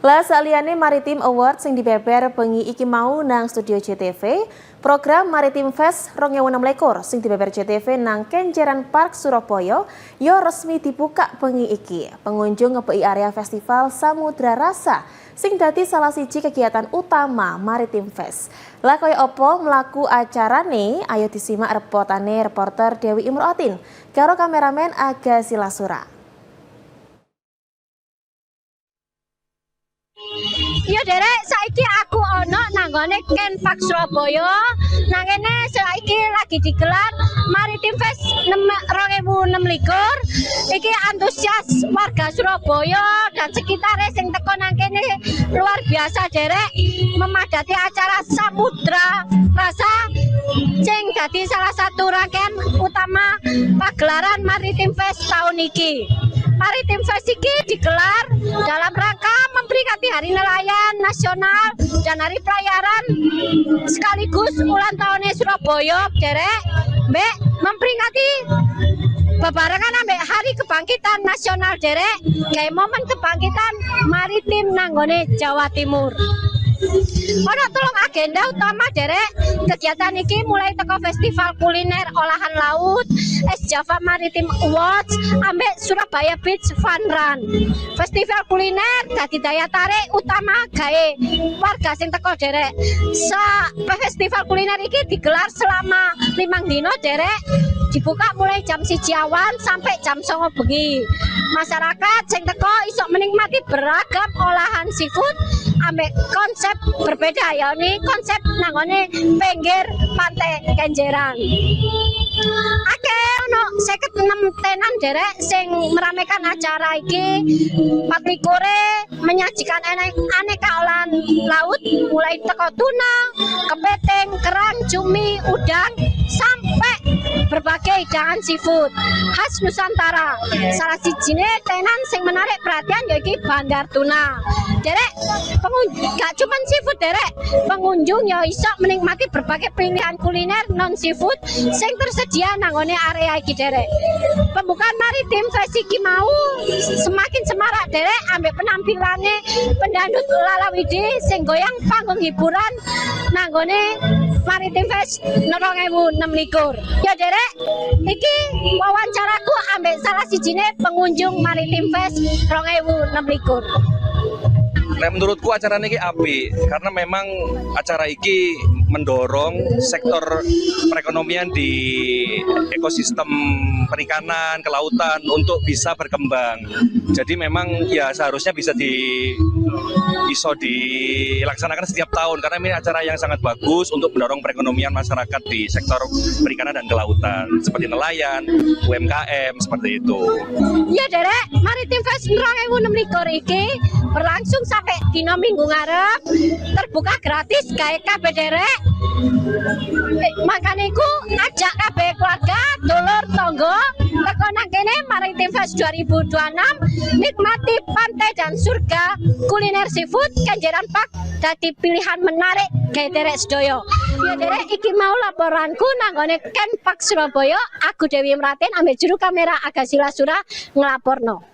Lah saliyane Maritim Award sing dibeber bengi iki mau nang studio JTV, program Maritim Fest 2026 sing dibeber JTV nang Kenjeran Park Surabaya yo resmi dibuka bengi iki. Pengunjung ngebeki area festival Samudra Rasa sing dadi salah siji kegiatan utama Maritim Fest. Lah kaya apa mlaku acarane, ayo disimak reportane reporter Dewi Imroatin karo kameramen Aga Silasura. Ya derek, saiki aku ono nanggone Ken Park Surabaya. Nang kene saiki lagi digelar Maritim Fest 2026. Iki antusias warga Surabaya dan sekitarnya sing teko nang kene luar biasa derek, memadati acara Samudra Rasa sing dadi salah satu rangkaian utama pagelaran Maritim Fest tahun iki. Maritim Fest iki digelar dalam rangka memperingati Hari Nelayan Nasional dan Hari Pelayaran sekaligus ulang tahunnya Surabaya, derek, mbek memperingati bebarengan ambek Hari Kebangkitan Nasional, derek, kayak momen kebangkitan maritim nanggone Jawa Timur. Ono tolong agenda utama derek, kegiatan iki mulai teko festival kuliner olahan laut, Es Java Maritim Awards, ambek Surabaya Beach Fun Run. Festival kuliner dadi daya tarik utama gawe warga sing teko derek. Festival kuliner iki digelar selama 5 dino derek, dibuka mulai jam 1 awan sampai jam 9 bengi. Masyarakat sing teko iso menikmati beragam olahan seafood ambek konsep berbeda, ya ini konsep nanggone pinggir pantai Kenjeran. Akeh ono 56 tenan derek sing meramaikan acara iki. 24 menyajikan aneka olahan laut mulai teko tuna, kepiting, kerang, cumi, udang sampai berbagai hidangan seafood khas Nusantara. Salah sijine tenan sing menarik perhatian yaitu bandar tuna. Derek, gak cuma seafood derek, pengunjung ya iso menikmati berbagai pilihan kuliner non seafood sing tersedia nanggone area iki derek. Pembukaan Maritim Fest iki mau semakin semarak derek ambek penampilannya pendandut Lalawidi sing goyang panggung hiburan nanggone Maritim Fest 2026. Ya derek, iki wawancaraku ambek salah sijine pengunjung Maritim Fest 2026. Nah, menurutku acara ini apik karena memang acara ini mendorong sektor perekonomian di ekosistem perikanan, kelautan untuk bisa berkembang. Jadi memang ya seharusnya bisa dilaksanakan setiap tahun karena ini acara yang sangat bagus untuk mendorong perekonomian masyarakat di sektor perikanan dan kelautan seperti nelayan, UMKM seperti itu. Ya derek, Maritim Fest 2026 iki berlangsung sampai dino Minggu ngarep, terbuka gratis gawe kabeh derek. Makanya iku ngajak kabeh keluarga, dulur tonggo teko nang kene Maritim Fest 2026 nikmati pantai dan surga kuliner seafood Kenjeran Park dadi pilihan menarik gawe derek sedoyo. Ya derek, iki mau laporanku nanggone Ken Park Surabaya. Aku Dewi Imroatin ambek juru kamera Aga Silasura ngelaporno.